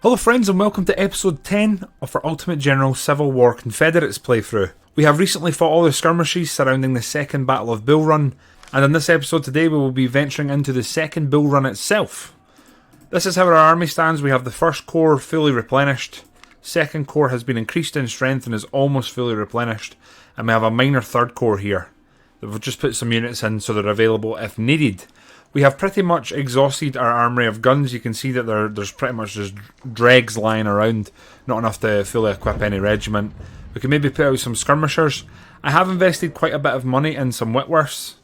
Hello friends and welcome to episode 10 of our Ultimate General Civil War Confederates playthrough. We have recently fought all the skirmishes surrounding the second Battle of Bull Run, and in this episode today we will be venturing into the second Bull Run itself. This is how our army stands. We have the first corps fully replenished, second corps has been increased in strength and is almost fully replenished, and we have a minor third corps here that we've just put some units in so they're available if needed. We have pretty much exhausted our armoury of guns. You can see that there's pretty much just dregs lying around, not enough to fully equip any regiment. We can maybe put out some skirmishers. I have invested quite a bit of money in some Whitworths.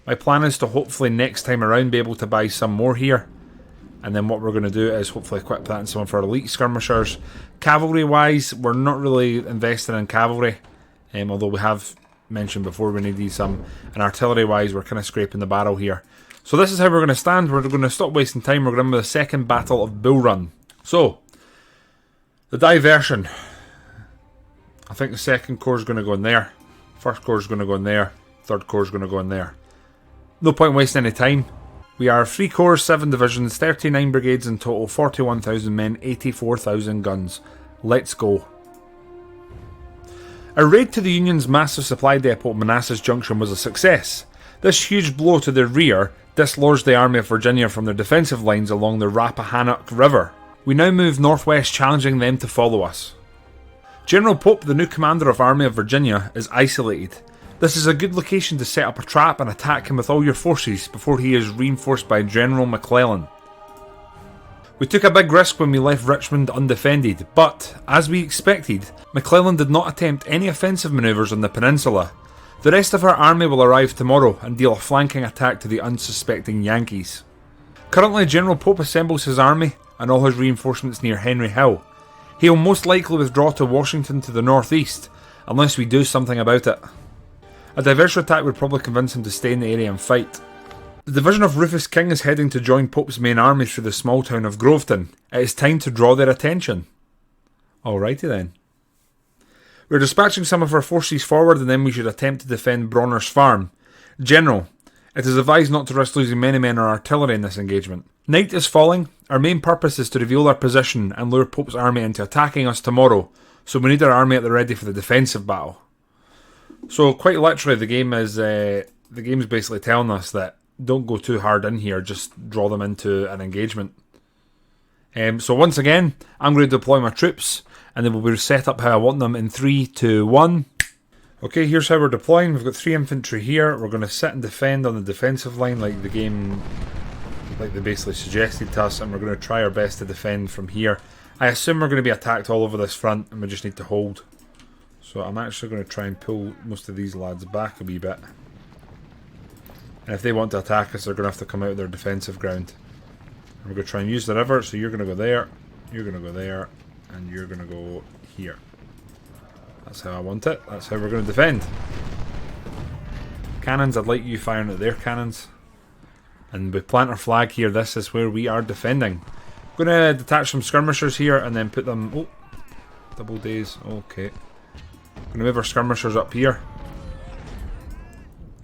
My plan is to hopefully next time around be able to buy some more here. And then what we're going to do is hopefully equip that in some of our elite skirmishers. Cavalry wise, we're not really investing in cavalry. Although we have mentioned before we need some. And artillery wise, we're kind of scraping the barrel here. So this is how we're going to stand. We're going to stop wasting time. We're going to the second Battle of Bull Run. So, the diversion. I think the second corps is going to go in there. First corps is going to go in there. Third corps is going to go in there. No point wasting any time. We are 3 corps, 7 divisions, 39 brigades in total, 41,000 men, 84,000 guns. Let's go. Our raid to the Union's massive supply depot at Manassas Junction was a success. This huge blow to their rear dislodged the Army of Virginia from their defensive lines along the Rappahannock River. We now move northwest, challenging them to follow us. General Pope, the new commander of Army of Virginia, is isolated. This is a good location to set up a trap and attack him with all your forces before he is reinforced by General McClellan. We took a big risk when we left Richmond undefended, but, as we expected, McClellan did not attempt any offensive manoeuvres on the peninsula. The rest of our army will arrive tomorrow and deal a flanking attack to the unsuspecting Yankees. Currently, General Pope assembles his army and all his reinforcements near Henry Hill. He will most likely withdraw to Washington to the northeast, unless we do something about it. A diversion attack would probably convince him to stay in the area and fight. The division of Rufus King is heading to join Pope's main army through the small town of Groveton. It is time to draw their attention. Alrighty then. We're dispatching some of our forces forward and then we should attempt to defend Bronner's Farm. General, it is advised not to risk losing many men or artillery in this engagement. Night is falling. Our main purpose is to reveal our position and lure Pope's army into attacking us tomorrow, so we need our army at the ready for the defensive battle. So quite literally the game is basically telling us that don't go too hard in here, just draw them into an engagement. So once again, I'm going to deploy my troops and they will be set up how I want them in 3, 2, 1. Okay, here's how we're deploying. We've got 3 infantry here. We're going to sit and defend on the defensive line like they basically suggested to us, and we're going to try our best to defend from here. I assume we're going to be attacked all over this front and we just need to hold. So I'm actually going to try and pull most of these lads back a wee bit. And if they want to attack us, they're going to have to come out of their defensive ground. And we're going to try and use the river, so you're going to go there, you're going to go there, and you're going to go here. That's how I want it. That's how we're going to defend. Cannons, I'd like you firing at their cannons. And we plant our flag here. This is where we are defending. I'm going to detach some skirmishers here and then put them... Oh, double days. Okay. I'm going to move our skirmishers up here.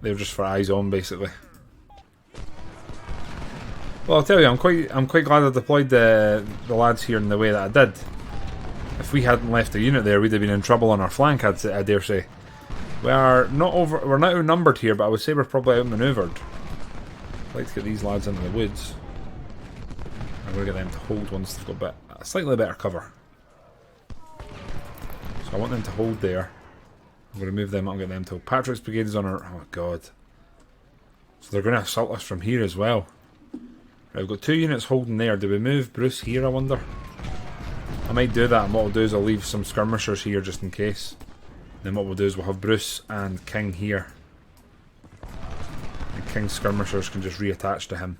They're just for eyes on, basically. Well, I'll tell you, I'm quite glad I deployed the lads here in the way that I did. If we hadn't left a unit there, we'd have been in trouble on our flank, I dare say. We're not outnumbered here, but I would say we're probably outmaneuvered. I'd like to get these lads into the woods. I'm going to get them to hold once they've got slightly better cover. So I want them to hold there. I'm going to move them up and get them to... Patrick's brigade is on our... Oh god. So they're going to assault us from here as well. Right, we've got 2 units holding there. Do we move Bruce here, I wonder? I might do that, and what I'll do is I'll leave some skirmishers here just in case. Then what we'll do is we'll have Bruce and King here. And King's skirmishers can just reattach to him.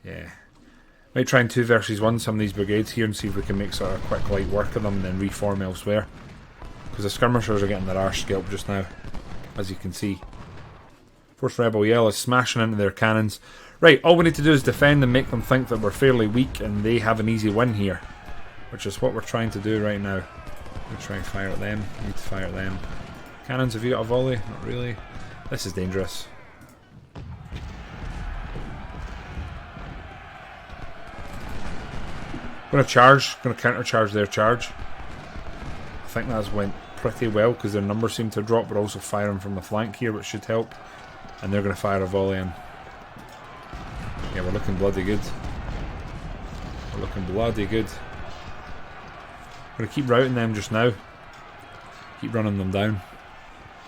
Yeah. Might try and 2 versus 1 some of these brigades here and see if we can make sort of quick light work of them and then reform elsewhere. Because the skirmishers are getting their arse scalped just now, as you can see. 4th Rebel Yell is smashing into their cannons. Right, all we need to do is defend and make them think that we're fairly weak and they have an easy win here. Which is what we're trying to do right now. We try and fire at them. We need to fire at them. Cannons, have you got a volley? Not really. This is dangerous. Going to charge, going to counter-charge their charge. I think that's went pretty well because their numbers seem to drop. We're also firing from the flank here, which should help. And they're going to fire a volley in. Yeah, we're looking bloody good. We're looking bloody good. I'm going to keep routing them just now. Keep running them down.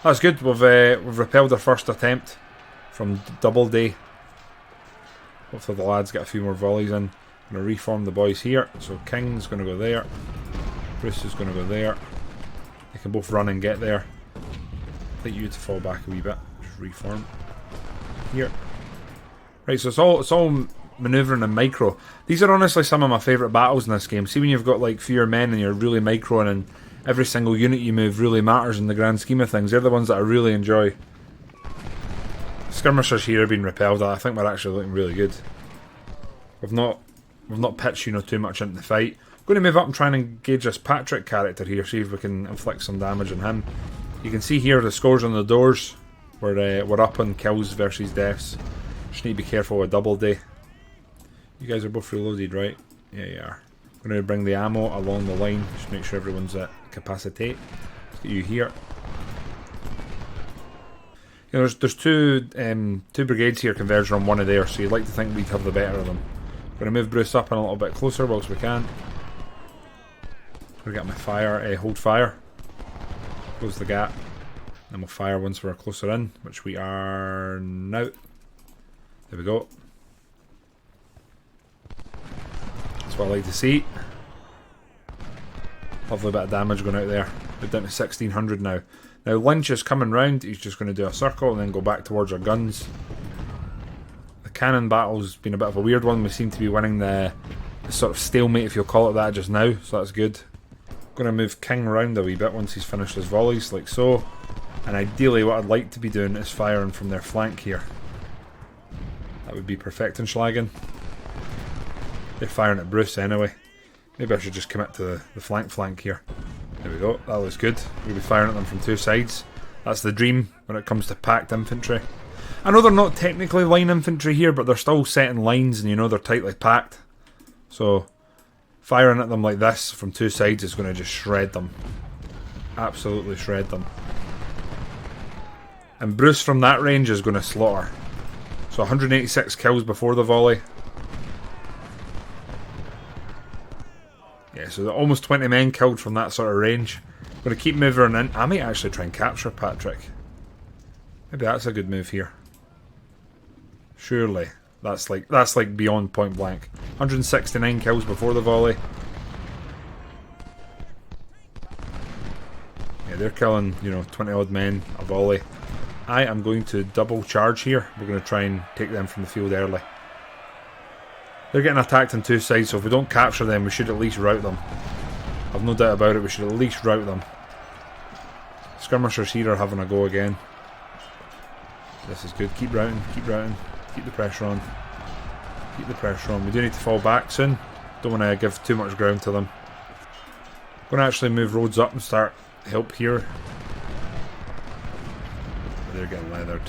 That's good. We've repelled our first attempt from Doubleday. Hopefully the lads get a few more volleys in. I'm going to reform the boys here. So King's going to go there. Bruce is going to go there. They can both run and get there. I think you need to fall back a wee bit. Just reform. Here. Right, so it's all manoeuvring and micro. These are honestly some of my favourite battles in this game. See when you've got like fewer men and you're really microing and every single unit you move really matters in the grand scheme of things. They're the ones that I really enjoy. Skirmishers here have been repelled. I think we're actually looking really good. We've not pitched, you know, too much into the fight. I'm going to move up and try and engage this Patrick character here, see if we can inflict some damage on him. You can see here the scores on the doors. We're up on kills versus deaths. Just need to be careful with Doubleday. You guys are both reloaded, right? Yeah, you are. I'm going to bring the ammo along the line. Just make sure everyone's at capacity. Let's get you here. You know, there's two brigades here converging on one of theirs, so you'd like to think we'd have the better of them. I'm going to move Bruce up and a little bit closer whilst we can. I'm going to get my fire, hold fire. Close the gap. And we'll fire once we're closer in, which we are now. There we go. That's what I like to see. Lovely bit of damage going out there. We're down to 1600 now. Now Lynch is coming round. He's just going to do a circle and then go back towards our guns. The cannon battle's been a bit of a weird one. We seem to be winning the sort of stalemate, if you'll call it that, just now. So that's good. I'm going to move King round a wee bit once he's finished his volleys, like so. And ideally what I'd like to be doing is firing from their flank here. That would be perfect in Schlagen. They're firing at Bruce anyway. Maybe I should just commit to the flank here. There we go, that looks good. We'll be firing at them from two sides. That's the dream when it comes to packed infantry. I know they're not technically line infantry here, but they're still set in lines and you know they're tightly packed. So firing at them like this from two sides is going to just shred them. Absolutely shred them. And Bruce from that range is going to slaughter. So 186 kills before the volley. Yeah, so almost 20 men killed from that sort of range. I'm going to keep moving in. I might actually try and capture Patrick. Maybe that's a good move here. Surely. That's like beyond point blank. 169 kills before the volley. Yeah, they're killing, you know, 20 odd men a volley. I am going to double charge here. We're going to try and take them from the field early. They're getting attacked on two sides, so if we don't capture them, we should at least rout them. I've no doubt about it, we should at least rout them. Skirmishers here are having a go again. This is good. Keep routing, keep routing. Keep the pressure on. Keep the pressure on. We do need to fall back soon. Don't want to give too much ground to them. I'm going to actually move roads up and start help here. They're getting leathered.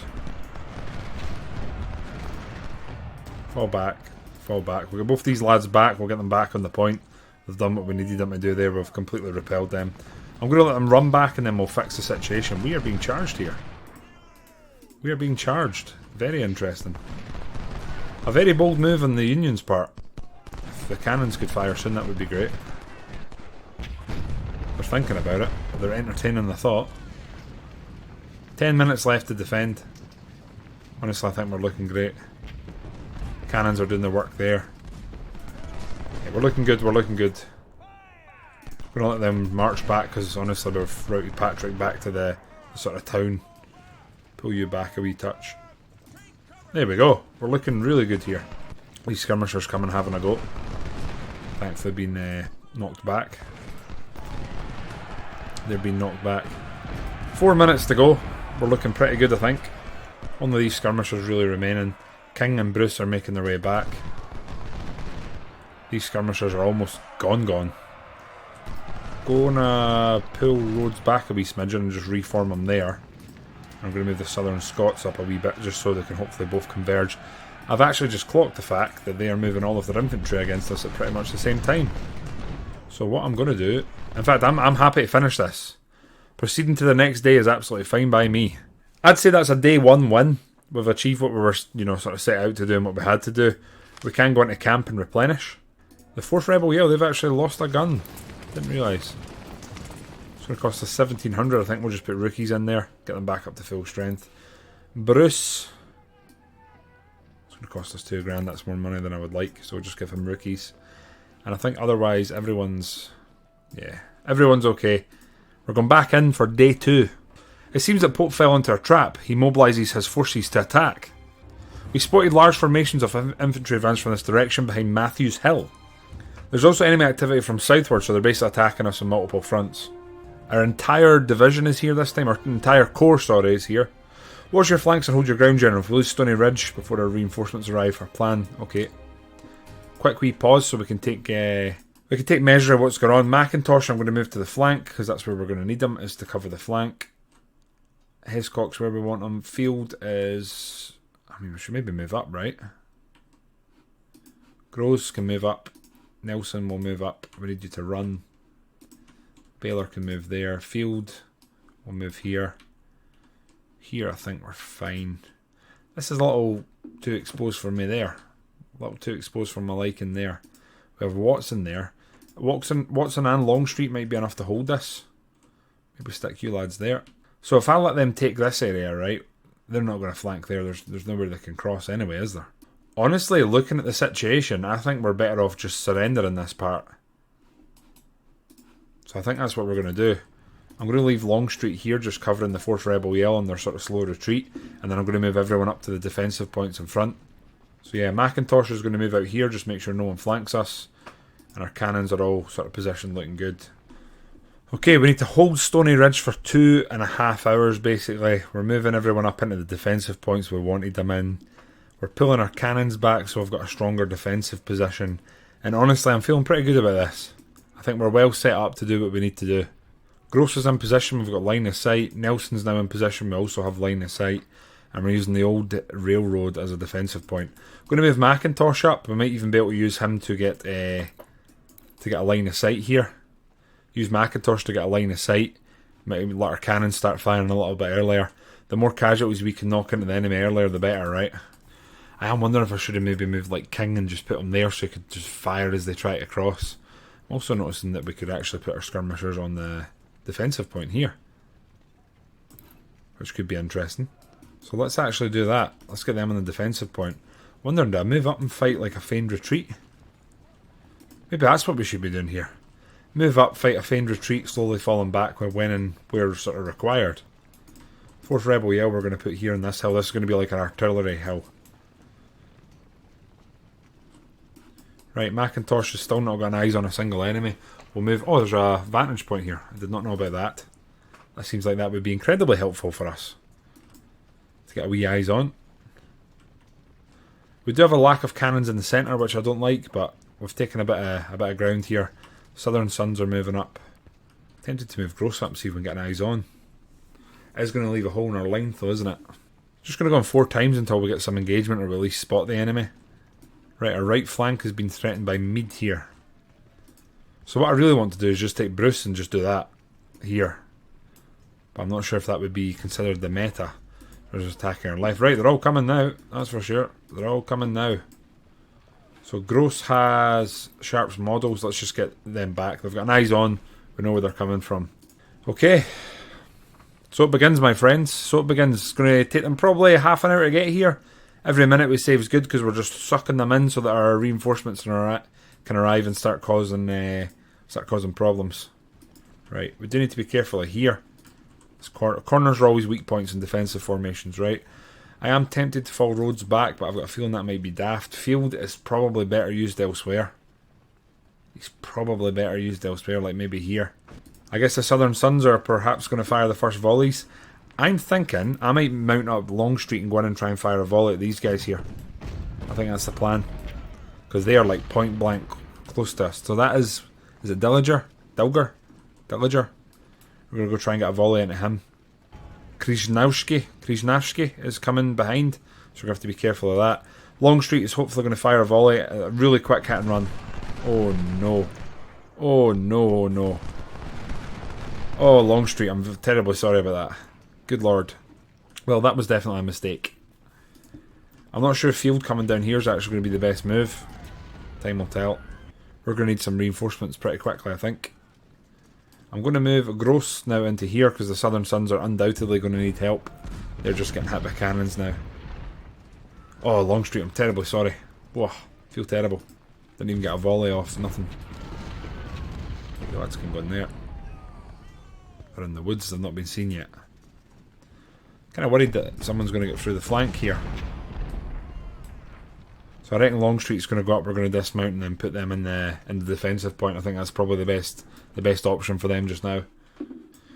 Fall back. Fall back. We'll get both these lads back. We'll get them back on the point. They've done what we needed them to do there. We've completely repelled them. I'm going to let them run back and then we'll fix the situation. We are being charged here. We are being charged. Very interesting. A very bold move on the Union's part. If the cannons could fire soon, that would be great. They're thinking about it. They're entertaining the thought. 10 minutes left to defend. Honestly, I think we're looking great. Cannons are doing the work there. Yeah, we're looking good, we're looking good. We're going to let them march back because honestly we've routed Patrick back to the sort of town. Pull you back a wee touch. There we go. We're looking really good here. These skirmishers coming having a go. Thankfully been knocked back. They've been knocked back. 4 minutes to go. We're looking pretty good, I think. One of these skirmishers really remaining. King and Bruce are making their way back. These skirmishers are almost gone. Gonna pull roads back a wee smidgen and just reform them there. I'm going to move the Southern Scots up a wee bit just so they can hopefully both converge. I've actually just clocked the fact that they are moving all of their infantry against us at pretty much the same time. So what I'm going to do... In fact, I'm happy to finish this. Proceeding to the next day is absolutely fine by me. I'd say that's a day 1 win. We've achieved what we were, sort of set out to do and what we had to do. We can go into camp and replenish. The 4th Rebel Yale, they've actually lost a gun. Didn't realise. It's going to cost us 1,700. I think we'll just put rookies in there. Get them back up to full strength. Bruce. It's going to cost us 2 grand. That's more money than I would like. So we'll just give him rookies. And I think otherwise everyone's... Yeah, everyone's okay. We're going back in for day 2. It seems that Pope fell into a trap. He mobilises his forces to attack. We spotted large formations of infantry advance from this direction behind Matthews Hill. There's also enemy activity from southward, so they're basically attacking us on multiple fronts. Our entire division is here this time, our entire corps, sorry, is here. Watch your flanks and hold your ground, General. If we lose Stony Ridge before our reinforcements arrive, our plan, okay. Quick wee pause so we can take measure of what's going on. Macintosh, I'm going to move to the flank, because that's where we're going to need them, is to cover the flank. Hiscock's where we want them. Field is... I mean, we should maybe move up, right? Groves can move up. Nelson will move up. We need you to run. Baylor can move there. Field will move here. Here I think we're fine. This is a little too exposed for me there. A little too exposed for my liking there. We have Watson there. Watson and Longstreet might be enough to hold this. Maybe stick you lads there. So if I let them take this area, right, they're not going to flank there. There's nowhere they can cross anyway, is there? Honestly, looking at the situation, I think we're better off just surrendering this part. So I think that's what we're going to do. I'm going to leave Longstreet here, just covering the 4th Rebel Yell on their sort of slow retreat, and then I'm going to move everyone up to the defensive points in front. So yeah, Macintosh is going to move out here, just make sure no one flanks us, and our cannons are all sort of positioned looking good. Okay, we need to hold Stony Ridge for 2.5 hours basically. We're moving everyone up into the defensive points we wanted them in. We're pulling our cannons back so we've got a stronger defensive position. And honestly, I'm feeling pretty good about this. I think we're well set up to do what we need to do. Gross is in position, we've got line of sight. Nelson's now in position, we also have line of sight. And we're using the old railroad as a defensive point. We're going to move Macintosh up. We might even be able to use him to get a line of sight here. Use Macintosh to get a line of sight. Might let our cannons start firing a little bit earlier. The more casualties we can knock into the enemy earlier, the better, right? I am wondering if I should have maybe moved like King and just put them there so he could just fire as they try to cross. I'm also noticing that we could actually put our skirmishers on the defensive point here, which could be interesting. So let's actually do that. Let's get them on the defensive point. Wondering, do I move up and fight like a feigned retreat? Maybe that's what we should be doing here. Move up, fight a feigned retreat, slowly falling back when and where sort of required. 4th Rebel Yell we're going to put here on this hill. This is going to be like an artillery hill. Right, Macintosh has still not got eyes on a single enemy. We'll move... Oh, there's a vantage point here. I did not know about that. That seems like that would be incredibly helpful for us. To get a wee eyes on. We do have a lack of cannons in the centre, which I don't like, but we've taken a bit of ground here. Southern Sons are moving up. Tempted to move Gross up and see if we can get an eyes on. It is going to leave a hole in our line though, isn't it? Just going to go on 4 times until we get some engagement or we at least spot the enemy. Right, our right flank has been threatened by Meade here. So what I really want to do is just take Bruce and just do that here. But I'm not sure if that would be considered the meta. They're just attacking our left. Right, they're all coming now, that's for sure. They're all coming now. So Gross has Sharp's models. Let's just get them back. They've got an eyes on. We know where they're coming from. Okay. So it begins, my friends. So it begins. It's going to take them probably half an hour to get here. Every minute we save is good because we're just sucking them in so that our reinforcements can arrive and start causing problems. Right. We do need to be careful of here. Corners are always weak points in defensive formations, right? I am tempted to fall Rhodes back, but I've got a feeling that might be daft. Field is probably better used elsewhere. He's probably better used elsewhere, like maybe here. I guess the Southern Sons are perhaps going to fire the first volleys. I'm thinking I might mount up Longstreet and go in and try and fire a volley at these guys here. I think that's the plan. Because they are like point blank close to us. So that is it Dilliger? Dilger? Dilliger? We're going to go try and get a volley into him. Krzyzewski is coming behind, so we're going to have to be careful of that. Longstreet is hopefully going to fire a volley. A really quick hit and run. Oh no. Oh no, no. Oh, Longstreet, I'm terribly sorry about that. Good lord. Well, that was definitely a mistake. I'm not sure if field coming down here is actually going to be the best move. Time will tell. We're going to need some reinforcements pretty quickly, I think. I'm going to move Gross now into here because the Southern Sons are undoubtedly going to need help. They're just getting hit by cannons now. Oh, Longstreet, I'm terribly sorry. Whoa, feel terrible. Didn't even get a volley off, nothing. The lads can go in there. They're in the woods, they've not been seen yet. Kind of worried that someone's going to get through the flank here. So I reckon Longstreet's going to go up, we're going to dismount and then put them in the defensive point. I think that's probably the best option for them just now.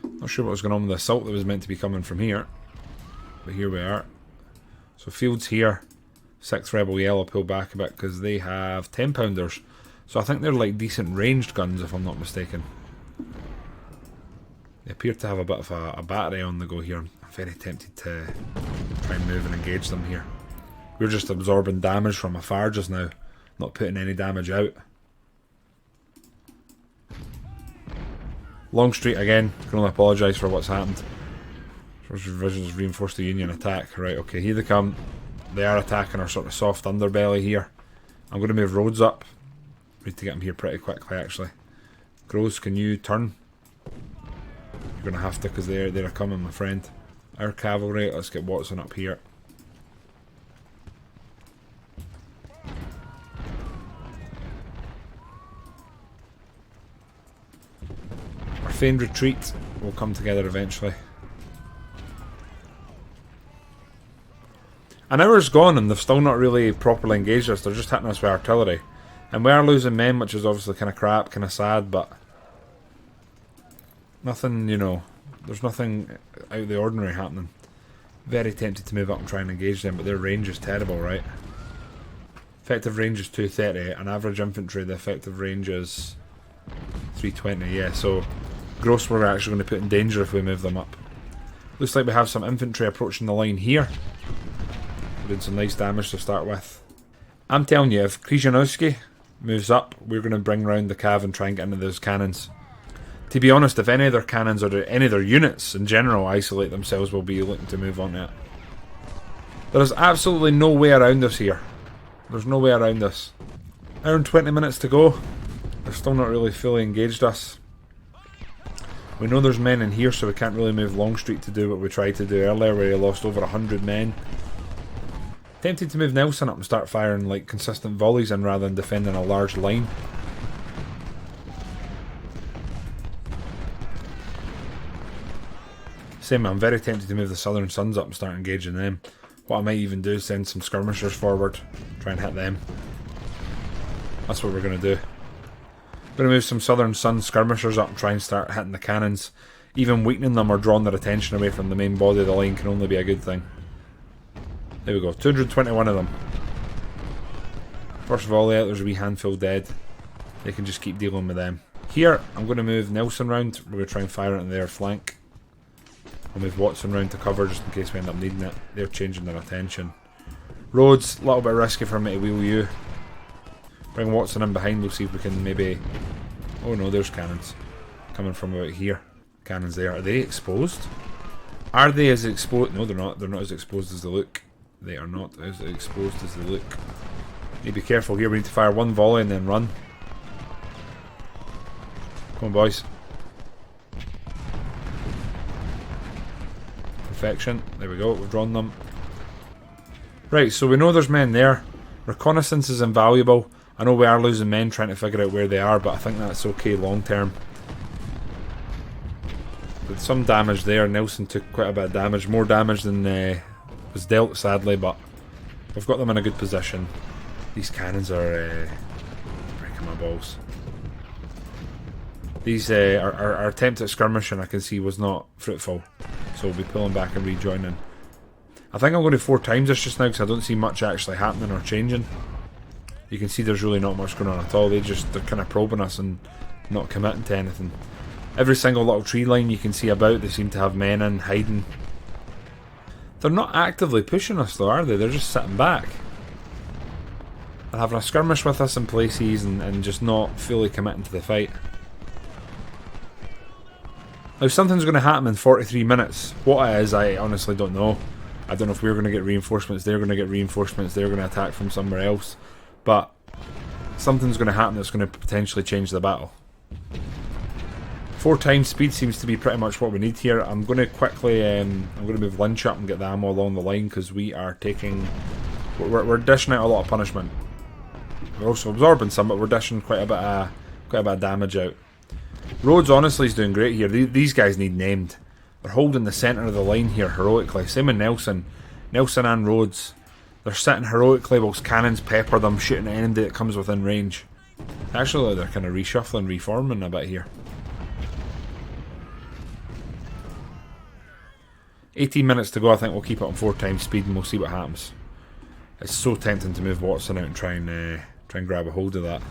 Not sure what was going on with the assault that was meant to be coming from here. But here we are. So field's here. 6th Rebel Yellow pull back a bit because they have 10-pounders. So I think they're like decent ranged guns if I'm not mistaken. They appear to have a bit of a battery on the go here. I'm very tempted to try and move and engage them here. We're just absorbing damage from afar just now, not putting any damage out. Longstreet again, can only apologise for what's happened. First revisions reinforce the Union attack. Right, okay, here they come. They are attacking our sort of soft underbelly here. I'm going to move Rhodes up. Need to get him here pretty quickly actually. Gross, can you turn? You're going to have to because they're coming, my friend. Our cavalry, let's get Watson up here. Our feigned retreat will come together eventually. An hour's gone and they've still not really properly engaged us. They're just hitting us with artillery. And we are losing men, which is obviously kind of crap, kind of sad, but nothing, you know, there's nothing out of the ordinary happening. Very tempted to move up and try and engage them, but their range is terrible, right? Effective range is 230, and average infantry, the effective range is 320, yeah, so Gross we're actually going to put in danger if we move them up. Looks like we have some infantry approaching the line here. We're doing some nice damage to start with. I'm telling you, if theRandolfski moves up, we're going to bring round the cav and try and get into those cannons. To be honest, if any of their cannons or any of their units in general isolate themselves, we'll be looking to move on to it. There is absolutely no way around this here. There's no way around this. Hour and 20 minutes to go. They're still not really fully engaged us. We know there's men in here, so we can't really move Longstreet to do what we tried to do earlier, where he lost over 100 men. Tempted to move Nelson up and start firing like consistent volleys in rather than defending a large line. Same, I'm very tempted to move the Southern Sons up and start engaging them. What I might even do is send some skirmishers forward, try and hit them. That's what we're going to do. Going to move some Southern Sons skirmishers up and try and start hitting the cannons. Even weakening them or drawing their attention away from the main body of the line can only be a good thing. There we go, 221 of them. First volley out, there's a wee handful dead. They can just keep dealing with them. Here, I'm going to move Nelson round. We're going to try and fire it on their flank. I'll move Watson round to cover just in case we end up needing it. They're changing their attention. Rhodes, a little bit risky for me to wheel you. Bring Watson in behind, we'll see if we can maybe... Oh no, there's cannons. Coming from about here. Cannons there. Are they exposed? Are they as exposed? No, they're not. They're not as exposed as they look. They are not as exposed as they look. Need to be careful here. We need to fire one volley and then run. Come on, boys. Perfection. There we go. We've drawn them. Right, so we know there's men there. Reconnaissance is invaluable. I know we are losing men trying to figure out where they are, but I think that's okay long term. With some damage there, Nelson took quite a bit of damage. More damage than was dealt, sadly, but we've got them in a good position. These cannons are breaking my balls. These our attempt at skirmishing, I can see, was not fruitful. So we'll be pulling back and rejoining. I think I'm going to 4 times this just now because I don't see much actually happening or changing. You can see there's really not much going on at all. They're kind of probing us and not committing to anything. Every single little tree line you can see about, they seem to have men in, hiding. They're not actively pushing us though, are they? They're just sitting back. They're having a skirmish with us in places and just not fully committing to the fight. Now something's going to happen in 43 minutes. What it is, I honestly don't know. I don't know if we're going to get reinforcements, they're going to get reinforcements, they're going to attack from somewhere else. But something's going to happen that's going to potentially change the battle. 4 times speed seems to be pretty much what we need here. I'm going to quickly, I'm going to move Lynch up and get the ammo along the line because we are taking, we're dishing out a lot of punishment. We're also absorbing some, but we're dishing quite a bit of damage out. Rhodes honestly is doing great here. These guys need named. They're holding the centre of the line here heroically. Same with Nelson. Nelson and Rhodes. They're sitting heroically whilst cannons pepper them, shooting at anybody that comes within range. Actually, they're kind of reshuffling, reforming a bit here. 18 minutes to go. I think we'll keep it on 4 times speed and we'll see what happens. It's so tempting to move Watson out and try and grab a hold of that.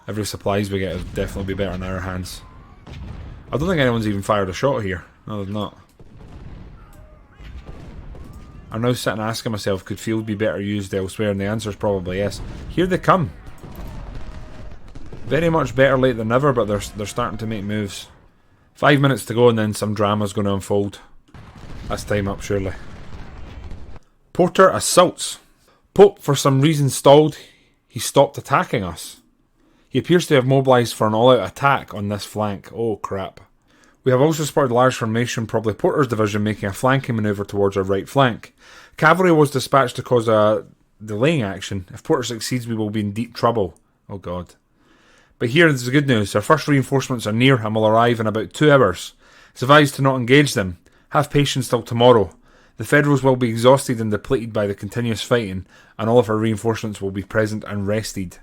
Every supplies we get will definitely be better in our hands. I don't think anyone's even fired a shot here. No, they've not. I'm now sitting asking myself, could field be better used elsewhere? And the answer is probably yes. Here they come. Very much better late than never, but they're starting to make moves. 5 minutes to go and then some drama's going to unfold. That's time up, surely. Porter assaults. Pope, for some reason, stalled. He stopped attacking us. He appears to have mobilised for an all-out attack on this flank. Oh, crap. We have also spotted a large formation, probably Porter's division, making a flanking manoeuvre towards our right flank. Cavalry was dispatched to cause a delaying action. If Porter succeeds, we will be in deep trouble. Oh, God. But here is the good news. Our first reinforcements are near and will arrive in about 2 hours. It's advised to not engage them. Have patience till tomorrow. The Federals will be exhausted and depleted by the continuous fighting, and all of our reinforcements will be present and rested.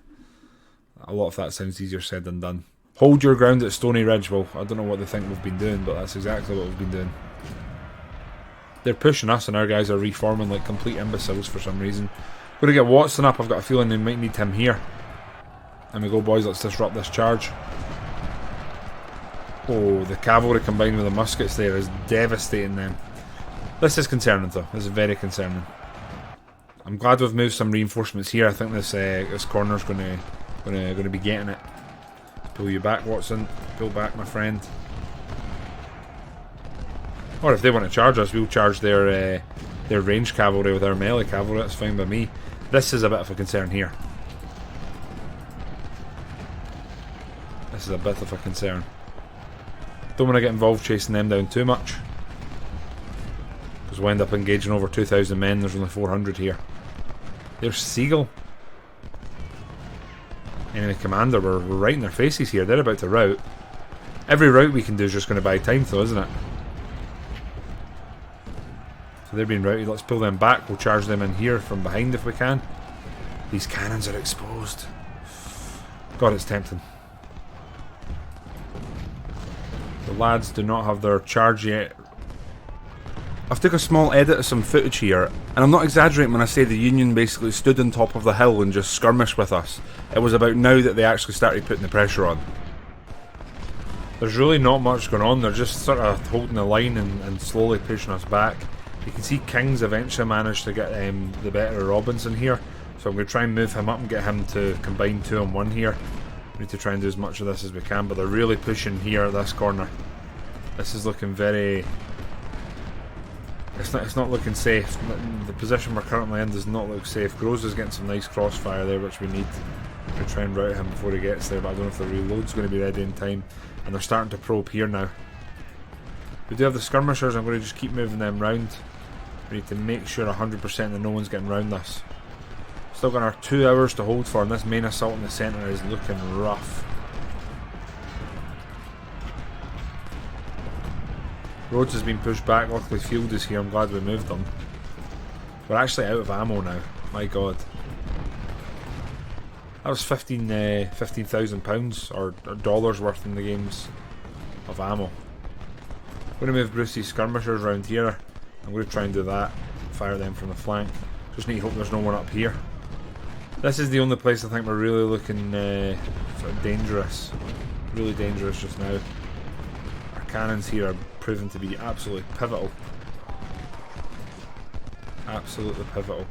A lot of that sounds easier said than done. Hold your ground at Stony Ridge. Well, I don't know what they think we've been doing, but that's exactly what we've been doing. They're pushing us and our guys are reforming like complete imbeciles for some reason. We're going to get Watson up. I've got a feeling they might need him here. And we go, boys, let's disrupt this charge. Oh, the cavalry combined with the muskets there is devastating them. This is concerning though. This is very concerning. I'm glad we've moved some reinforcements here. I think this corner's going to be getting it. Pull you back, Watson. Pull back, my friend. Or if they want to charge us, we'll charge their ranged cavalry with our melee cavalry. That's fine by me. This is a bit of a concern here. This is a bit of a concern. Don't want to get involved chasing them down too much, because we'll end up engaging over 2,000 men. There's only 400 here. There's Siegel. Enemy commander. We're right in their faces here. They're about to rout. Every rout we can do is just going to buy time though, isn't it? So they're being routed. Let's pull them back. We'll charge them in here from behind if we can. These cannons are exposed. God, it's tempting. The lads do not have their charge yet. I've took a small edit of some footage here, and I'm not exaggerating when I say the Union basically stood on top of the hill and just skirmished with us. It was about now that they actually started putting the pressure on. There's really not much going on. They're just sort of holding the line and slowly pushing us back. You can see Kings eventually managed to get the better of Robinson here, so I'm going to try and move him up and get him to combine 2 on 1 here. We need to try and do as much of this as we can, but they're really pushing here at this corner. This is looking very... It's not looking safe. The position we're currently in does not look safe. Groves is getting some nice crossfire there, which we need to try and rout him before he gets there, but I don't know if the reload's going to be ready in time. And they're starting to probe here now. We do have the skirmishers. I'm going to just keep moving them round. We need to make sure 100% that no one's getting round us. Still got our 2 hours to hold for, and this main assault in the centre is looking rough. Rhodes has been pushed back. Luckily Field is here. I'm glad we moved them. We're actually out of ammo now. My God. That was £15,000 or dollars worth in the games of ammo. I'm going to move Brucey's skirmishers around here. I'm going to try and do that. Fire them from the flank. Just need to hope there's no one up here. This is the only place I think we're really looking sort of dangerous. Really dangerous just now. Our cannons here are proven to be absolutely pivotal. Absolutely pivotal.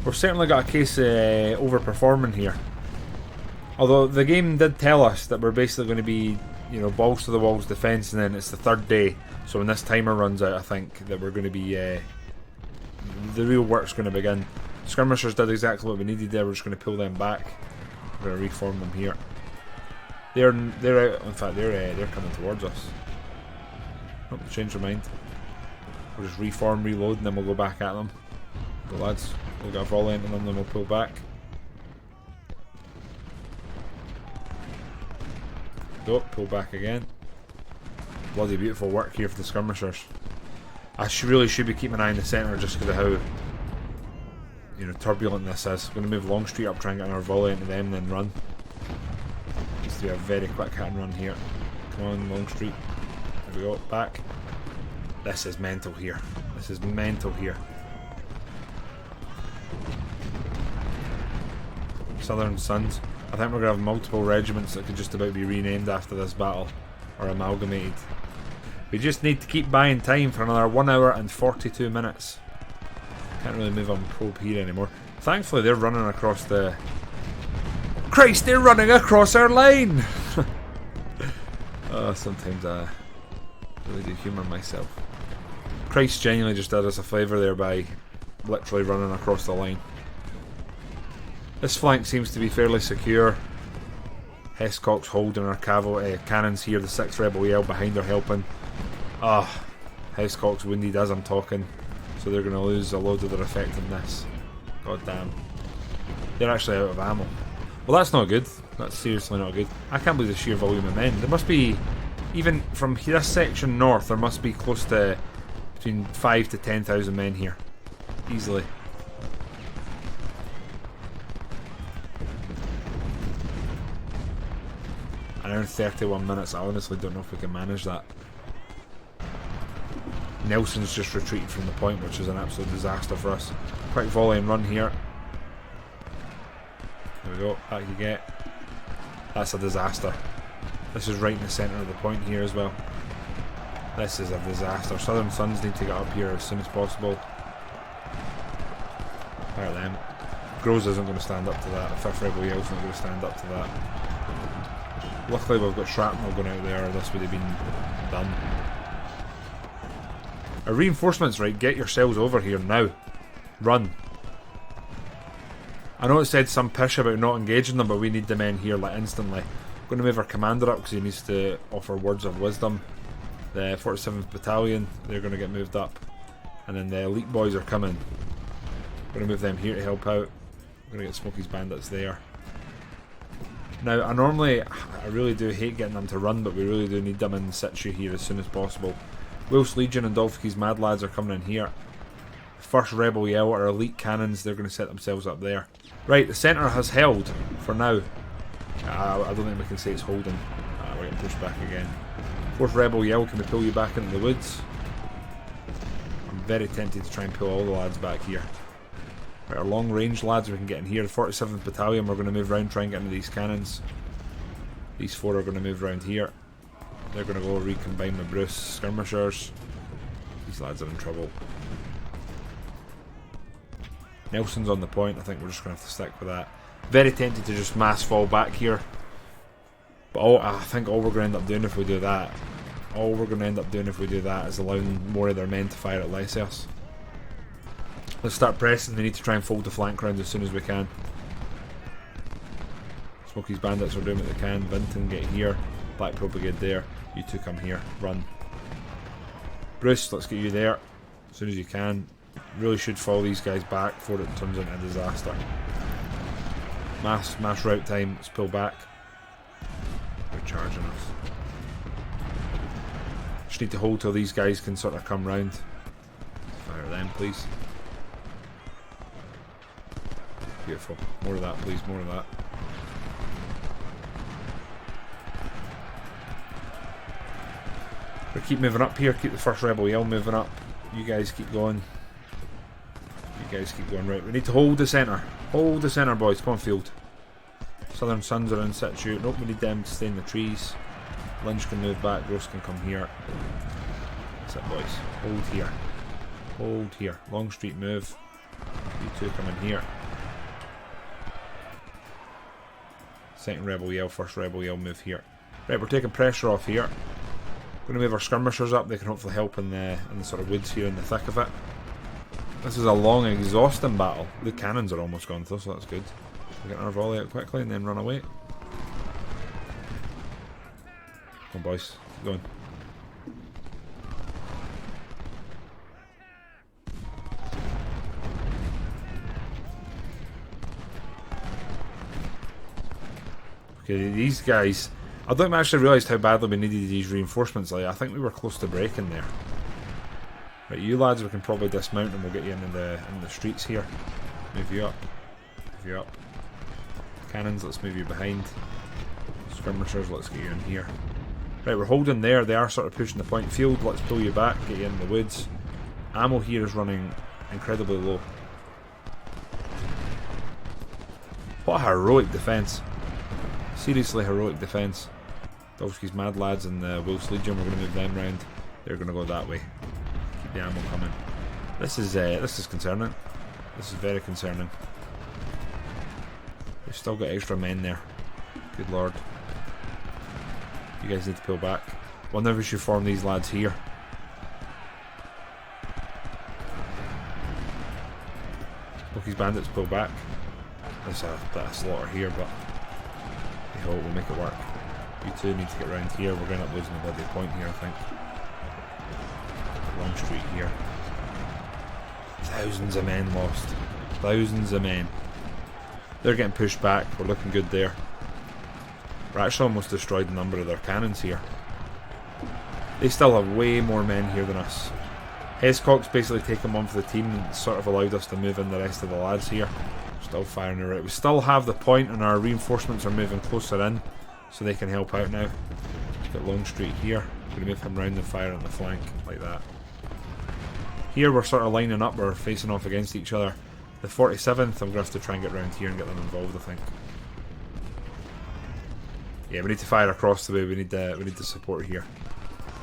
We've certainly got a case of overperforming here. Although the game did tell us that we're basically going to be, you know, balls to the walls defence, and then it's the third day. So when this timer runs out, I think that we're going to be the real work's going to begin. Skirmishers did exactly what we needed there. We're just going to pull them back. We're going to reform them here. They're out. In fact, they're coming towards us. Oh, change their mind. We'll just reform, reload, and then we'll go back at them. Go lads, we'll get a volley into them, then we'll pull back. Go, pull back again. Bloody beautiful work here for the skirmishers. I really should be keeping an eye on the centre just because of how, you know, turbulent this is. I'm going to move Longstreet up, try and get another volley into them, then run. Needs to be a very quick hit and run here. Come on, Longstreet. There we go, back. This is mental here. This is mental here. Southern Sons. I think we're going to have multiple regiments that could just about be renamed after this battle, or amalgamated. We just need to keep buying time for another 1 hour and 42 minutes. Can't really move on probe here anymore. Thankfully they're running across the... Christ, they're running across our line! Oh, sometimes I really do humour myself. Christ genuinely just did us a favour there by literally running across the line. This flank seems to be fairly secure. Hescock's holding our cannons here. The 6th Rebel Yell behind are helping. Ah, Hescock's wounded as I'm talking, so they're going to lose a load of their effectiveness. God damn. They're actually out of ammo. Well, that's not good. That's seriously not good. I can't believe the sheer volume of men. There must be, even from this section north, there must be close to between 5 to 10,000 men here. Easily. An hour and 31 minutes. I honestly don't know if we can manage that. Nelson's just retreated from the point, which is an absolute disaster for us. Quick volley and run here. There we go. Back you get. That's a disaster. This is right in the centre of the point here as well. This is a disaster. Southern Sons need to get up here as soon as possible. Fire them. Groves isn't going to stand up to that. The 5th Rebel Yell's not going to stand up to that. Luckily we've got shrapnel going out there, or this would have been done. Our reinforcements, right, get yourselves over here now. Run. I know it said some pish about not engaging them, but we need the men here like instantly. I'm going to move our commander up because he needs to offer words of wisdom. The 47th Battalion, they're going to get moved up. And then the elite boys are coming. I'm going to move them here to help out. I'm going to get Smokey's bandits there. Now, I really do hate getting them to run, but we really do need them in situ here as soon as possible. Wilf's Legion and Dolfski's Mad Lads are coming in here. First Rebel Yell, our elite cannons, they're going to set themselves up there. Right, the centre has held for now. I don't think we can say it's holding. We're getting pushed back again. 4th Rebel Yell, can we pull you back into the woods? I'm very tempted to try and pull all the lads back here. Right, our long range lads we can get in here. The 47th Battalion, we're going to move round, try and get into these cannons. These 4 are going to move round here. They're going to go recombine with Bruce skirmishers. These lads are in trouble. Nelson's on the point. I think we're just going to have to stick with that. Very tempted to just mass fall back here. But I think all we're going to end up doing if we do that, is allowing more of their men to fire at Lysias. Let's start pressing. They need to try and fold the flank round as soon as we can. Smokey's bandits are doing what they can. Vinton, get here. Black Pearl Brigade there. You two come here. Run. Bruce, let's get you there as soon as you can. Really should follow these guys back before it turns into a disaster. Mass route time. Let's pull back. They're charging us. Just need to hold till these guys can sort of come round. Fire them, please. Beautiful. More of that, please. More of that. We keep moving up here. Keep the 1st Rebel Yell moving up. You guys keep going. You guys keep going. Right, we need to hold the centre. Hold the centre, boys. Come on, field. Southern Sons are in situ. Nope, we need them to stay in the trees. Lynch can move back. Gross can come here. That's it, boys. Hold here. Hold here. Longstreet move. 2 come in here. Second rebel yell, first rebel yell move here. Right, we're taking pressure off here. Going to move our skirmishers up. They can hopefully help in the sort of woods here in the thick of it. This is a long, exhausting battle. The cannons are almost gone though, so that's good. We're getting our volley out quickly and then run away. Come on, boys, keep going. Okay, these guys, I don't actually realised how badly we needed these reinforcements. Like, I think we were close to breaking there. Right, you lads, we can probably dismount and we'll get you into the streets here. Move you up. Move you up. Cannons, let's move you behind. Skirmishers, let's get you in here. Right, we're holding there. They are sort of pushing the point field. Let's pull you back, get you in the woods. Ammo here is running incredibly low. What a heroic defence. Seriously heroic defence. Dolfski's mad lads and the Wolf's Legion, we're going to move them round. They're going to go that way. Keep the ammo coming. This is concerning. This is very concerning. They've still got extra men there. Good lord. You guys need to pull back. Wonder if we should form these lads here. Loki's bandits pull back. There's a bit of slaughter here, but we'll make it work. You two need to get round here. We're going to losing a bloody point here, I think. Long street here. Thousands of men lost. Thousands of men. They're getting pushed back. We're looking good there. We're actually almost destroyed a number of their cannons here. They still have way more men here than us. Hescock's basically taken one for the team and sort of allowed us to move in the rest of the lads here. Still firing it right. We still have the point and our reinforcements are moving closer in so they can help out now. Got Longstreet here. We're going to move him round and fire on the flank like that. Here we're sort of lining up, we're facing off against each other. The 47th, I'm going to have to try and get round here and get them involved, I think. Yeah, we need to fire across the way, we need the support here.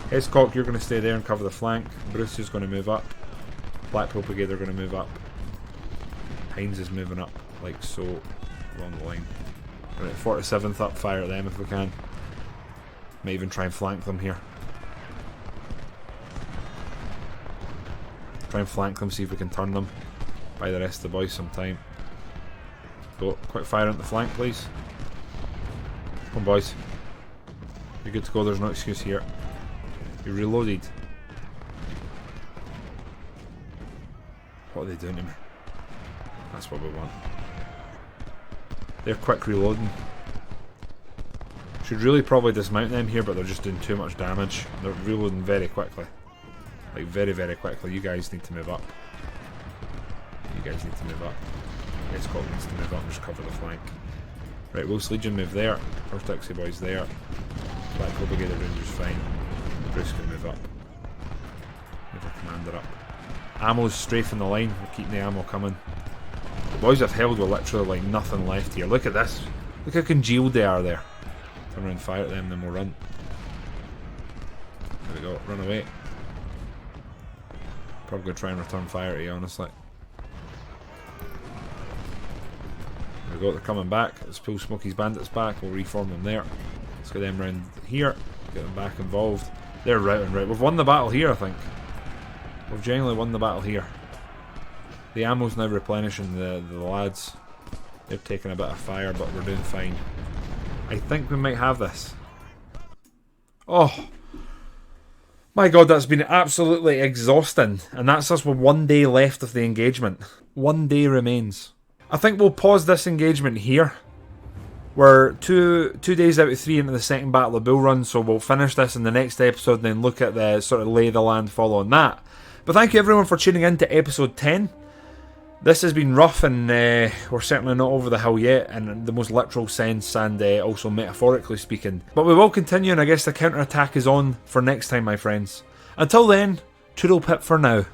Hescock, you're going to stay there and cover the flank. Bruce is going to move up. Blackpool Brigade are going to move up. Hines is moving up, like so, along the line. Right, 47th up, fire at them if we can. May even try and flank them here. Try and flank them, see if we can turn them. Buy the rest of the boys some time. Go, quick fire at the flank, please. Come on, boys. You're good to go, there's no excuse here. You're reloaded. What are they doing to me? That's what we want. They're quick reloading. Should really probably dismount them here, but they're just doing too much damage. They're reloading very quickly. Like very, very quickly. You guys need to move up. You guys need to move up. Yes, Scotland needs to move up and just cover the flank. Right, Wolf's Legion move there. First Dixie boys there. Blackpool Brigade Rangers fine. Bruce can move up. Move our commander up. Ammo's strafing the line. We're keeping the ammo coming. The boys have held with literally like nothing left here. Look at this. Look how congealed they are there. Turn around, fire at them, then we'll run. There we go. Run away. Probably going to try and return fire to you, honestly. There we go. They're coming back. Let's pull Smokey's bandits back. We'll reform them there. Let's get them round here. Get them back involved. They're routing right. We've won the battle here, I think. We've genuinely won the battle here. The ammo's now replenishing the lads. They've taken a bit of fire, but we're doing fine. I think we might have this. Oh! My god, that's been absolutely exhausting. And that's us with 1 day left of the engagement. 1 day remains. I think we'll pause this engagement here. We're two days out of 3 into the second Battle of Bull Run, so we'll finish this in the next episode and then look at the sort of lay of the land following that. But thank you everyone for tuning in to episode 10. This has been rough and we're certainly not over the hill yet in the most literal sense and also metaphorically speaking. But we will continue and I guess the counter-attack is on for next time, my friends. Until then, toodle pip for now.